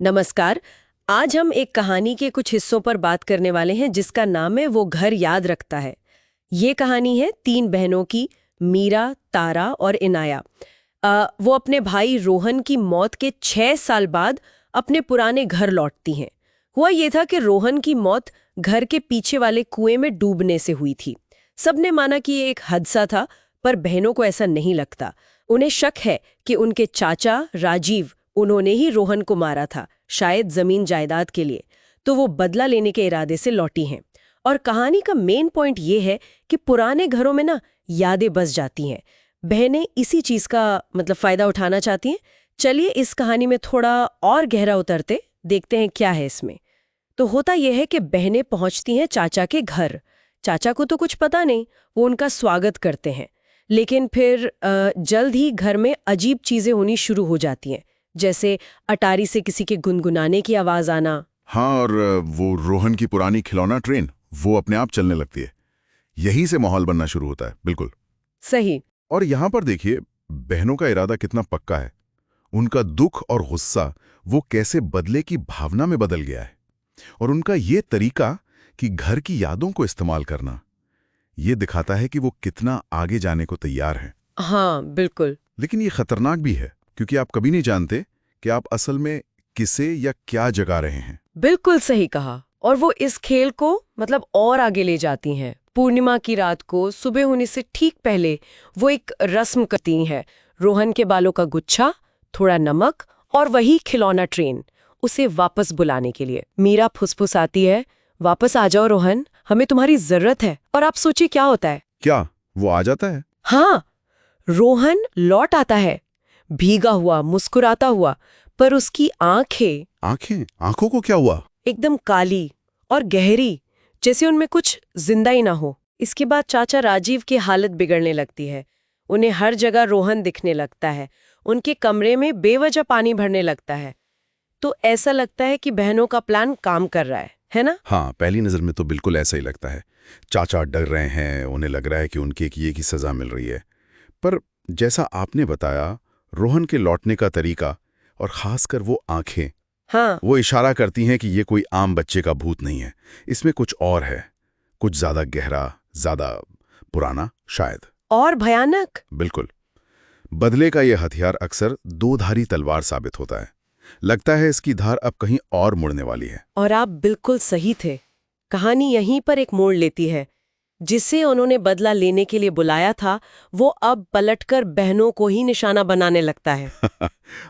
नमस्कार। आज हम एक कहानी के कुछ हिस्सों पर बात करने वाले हैं जिसका नाम है वो घर याद रखता है। ये कहानी है 3 बहनों की, मीरा, तारा और इनाया। वो अपने भाई रोहन की मौत के 6 साल बाद अपने पुराने घर लौटती हैं। हुआ ये था कि रोहन की मौत घर के पीछे वाले कुएं में डूबने से हुई थी। सबने माना कि ये एक हादसा था, पर बहनों को ऐसा नहीं लगता। उन्हें शक है कि उनके चाचा राजीव, उन्होंने ही रोहन को मारा था, शायद जमीन जायदाद के लिए। तो वो बदला लेने के इरादे से लौटी हैं। और कहानी का मेन पॉइंट ये है कि पुराने घरों में ना यादें बस जाती हैं। बहनें इसी चीज का फायदा उठाना चाहती हैं। चलिए इस कहानी में थोड़ा और गहरा उतरते, देखते हैं क्या है इसमें। तो होता यह है कि बहनें पहुंचती हैं चाचा के घर। चाचा को तो कुछ पता नहीं, वो उनका स्वागत करते हैं। लेकिन फिर जल्द ही घर में अजीब चीजें होनी शुरू हो जाती हैं, जैसे अटारी से किसी के गुनगुनाने की आवाज आना। हाँ, और वो रोहन की पुरानी खिलौना ट्रेन वो अपने आप चलने लगती है। यहीं से माहौल बनना शुरू होता है। बिल्कुल सही। और यहाँ पर देखिए बहनों का इरादा कितना पक्का है। उनका दुख और गुस्सा वो कैसे बदले की भावना में बदल गया है, और उनका ये तरीका कि घर की यादों को इस्तेमाल करना, ये दिखाता है कि वो कितना आगे जाने को तैयार हैं। हाँ बिल्कुल। लेकिन ये खतरनाक भी है, क्योंकि आप कभी नहीं जानते कि आप असल में किसे या क्या जगा रहे हैं। बिल्कुल सही कहा। और वो इस खेल को और आगे ले जाती हैं। पूर्णिमा की रात को सुबह होने से ठीक पहले वो एक रस्म करती हैं। रोहन के बालों का गुच्छा, थोड़ा नमक और वही खिलौना ट्रेन, उसे वापस बुलाने के लिए। मीरा फुसफुसाती है, वापस आ जाओ रोहन, हमें तुम्हारी जरूरत है। और आप सोचिए क्या होता है। क्या वो आ जाता है? हाँ, रोहन लौट आता है, भीगा हुआ, मुस्कुराता हुआ, पर उसकी आंखों को क्या हुआ? एकदम काली और गहरी, जैसे उनमें कुछ जिंदा ही ना हो। इसके बाद चाचा राजीव की हालत बिगड़ने लगती है। उन्हें हर जगह रोहन दिखने लगता है। उनके कमरे में बेवजह पानी भरने लगता है। तो ऐसा लगता है कि बहनों का प्लान काम कर रहा है ना? हाँ, पहली नजर में तो बिल्कुल ऐसा ही लगता है। चाचा डर रहे हैं, उन्हें लग रहा है कि उनके किए की सजा मिल रही है। पर जैसा आपने बताया, रोहन के लौटने का तरीका और खासकर वो आंखें, हाँ, वो इशारा करती हैं कि ये कोई आम बच्चे का भूत नहीं है। इसमें कुछ और है, कुछ ज्यादा गहरा, ज्यादा पुराना शायद। और भयानक। बिल्कुल। बदले का ये हथियार अक्सर 2-धारी तलवार साबित होता है। लगता है इसकी धार अब कहीं और मुड़ने वाली है। और आप बिल्कुल सही थे। कहानी यहीं पर एक मोड़ लेती है। जिसे उन्होंने बदला लेने के लिए बुलाया था, वो अब पलटकर बहनों को ही निशाना बनाने लगता है।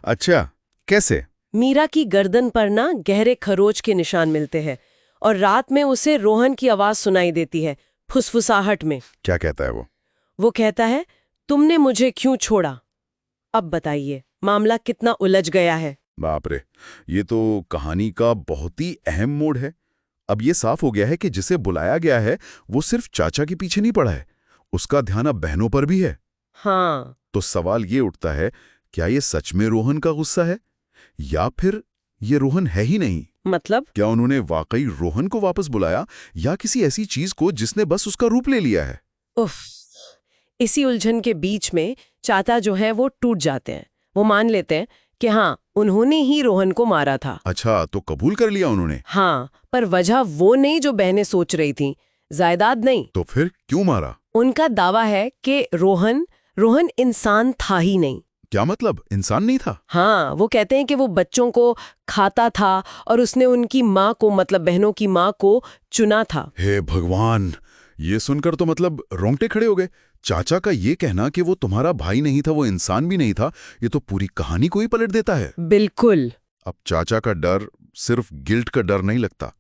अच्छा, कैसे? मीरा की गर्दन पर ना गहरे खरोच के निशान मिलते हैं, और रात में उसे रोहन की आवाज सुनाई देती है, फुसफुसाहट में। क्या कहता है वो? वो कहता है, तुमने मुझे क्यों छोड़ा? अब बताइए, मामला कितना उलझ गया है। बाप रे, ये तो कहानी का बहुत ही अहम मोड़ है। अब ये साफ हो गया है कि जिसे बुलाया गया है वो सिर्फ चाचा के पीछे नहीं पड़ा है, उसका ध्यान अब बहनों पर भी है। हाँ, तो सवाल ये उठता है, क्या ये सच में रोहन का गुस्सा है, या फिर ये रोहन है ही नहीं? क्या उन्होंने वाकई रोहन को वापस बुलाया, या किसी ऐसी चीज को जिसने बस उसका रूप ले लिया है? उफ, इसी उलझन के बीच में चाचा जो है वो टूट जाते हैं। वो मान लेते हैं कि हाँ, उन्होंने ही रोहन को मारा था। अच्छा, तो कबूल कर लिया उन्होंने? हाँ, पर वजह वो नहीं जो बहनें सोच रही थीं, जायदाद नहीं। तो फिर क्यों मारा? उनका दावा है कि रोहन इंसान था ही नहीं। क्या मतलब, इंसान नहीं था? हाँ, वो कहते हैं कि वो बच्चों को खाता था और उसने उनकी माँ को, बहनों की माँ को चुना था। हे भगवान, ये सुनकर तो रोंगटे खड़े हो गए। चाचा का ये कहना कि वो तुम्हारा भाई नहीं था, वो इंसान भी नहीं था, ये तो पूरी कहानी को ही पलट देता है। बिल्कुल। अब चाचा का डर सिर्फ गिल्ट का डर नहीं लगता,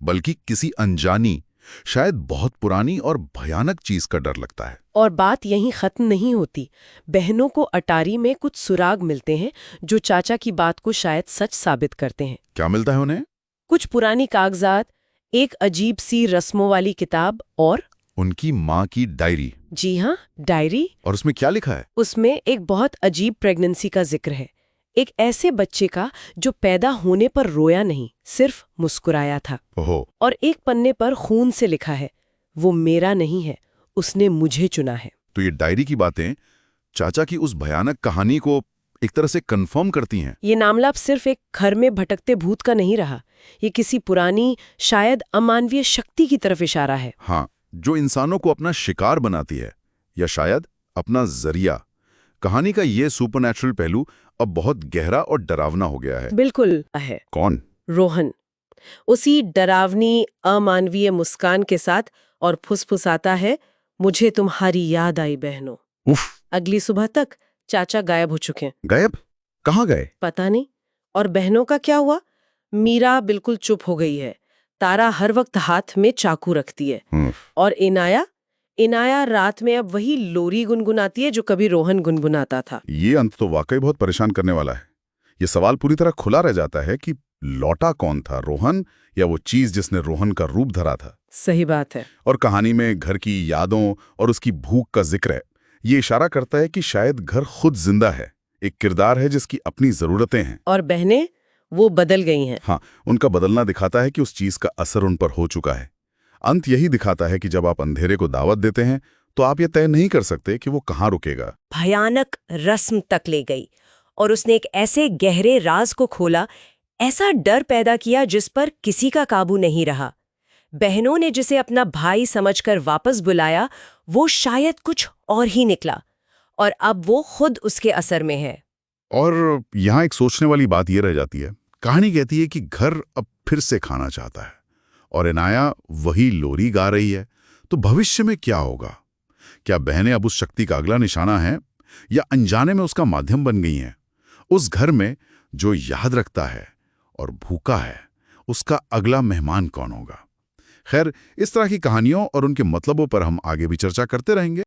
बल्कि किसी अनजानी, शायद बहुत पुरानी और भयानक चीज का डर लगता है। और बात यहीं खत्म नहीं होती। बहनों को अटारी में कुछ सुराग मिलते हैं जो चाचा की बात को शायद सच साबित करते हैं। क्या मिलता है उन्हें? कुछ पुरानी कागजात, एक अजीब सी रस्मों वाली किताब और उनकी माँ की डायरी। जी हाँ, डायरी। और उसमें क्या लिखा है? उसमें एक बहुत अजीब प्रेगनेंसी का जिक्र है। एक ऐसे बच्चे का जो पैदा होने पर रोया नहीं, सिर्फ मुस्कुराया था। ओहो। और एक पन्ने पर खून से लिखा है, वो मेरा नहीं है, उसने मुझे चुना है। तो ये डायरी की बातें चाचा की उस भयानक कहानी को एक तरह से कंफर्म करती हैं। ये नामलाप सिर्फ एक घर में भटकते भूत का नहीं रहा, ये किसी पुरानी, शायद अमानवीय शक्ति की तरफ इशारा है। हाँ, जो इंसानों को अपना शिकार बनाती है, या शायद अपना जरिया। कहानी का ये सुपरनैचुरल पहलू अब बहुत गहरा और डरावना हो गया है। बिल्कुल है। कौन? रोहन उसी डरावनी अमानवीय मुस्कान के साथ और फुसफुसाता है, मुझे तुम्हारी याद आई बहनों। उफ! अगली सुबह तक चाचा गायब हो चुके हैं। गायब? कहाँ गए? पता नहीं। और बहनों का क्या हुआ? मीरा बिल्कुल चुप हो गई है। तारा हर वक्त हाथ में चाकू रखती है। और इनाया रात में अब वही लोरी गुनगुनाती है जो कभी रोहन गुनगुनाता था। ये अंत तो वाकई बहुत परेशान करने वाला है। ये सवाल पूरी तरह खुला रह जाता है कि लौटा कौन था, रोहन या वो चीज जिसने रोहन का रूप धरा था। सही बात है। और कहानी में घर की यादों और उसकी भूख का जिक्र है। ये इशारा करता है कि शायद घर खुद जिंदा है, एक किरदार है जिसकी अपनी जरूरतें हैं। और बहनें वो बदल गई हैं। हाँ, उनका बदलना दिखाता है कि उस चीज का असर उन पर हो चुका है। अंत यही दिखाता है कि जब आप अंधेरे को दावत देते हैं तो आप ये तय नहीं कर सकते कि वो कहाँ रुकेगा। भयानक रस्म तक ले गई और उसने एक ऐसे गहरे राज को खोला, ऐसा डर पैदा किया जिस पर किसी का काबू नहीं रहा। बहनों ने जिसे अपना भाई समझकर वापस बुलाया, वो शायद कुछ और ही निकला और अब वो खुद उसके असर में है। और यहाँ एक सोचने वाली बात ये रह जाती है, कहानी कहती है कि घर अब फिर से खाना चाहता है और इनाया वही लोरी गा रही है। तो भविष्य में क्या होगा? क्या बहनें अब उस शक्ति का अगला निशाना है या अनजाने में उसका माध्यम बन गई हैं? उस घर में जो याद रखता है और भूखा है, उसका अगला मेहमान कौन होगा? खैर, इस तरह की कहानियों और उनके मतलबों पर हम आगे भी चर्चा करते रहेंगे।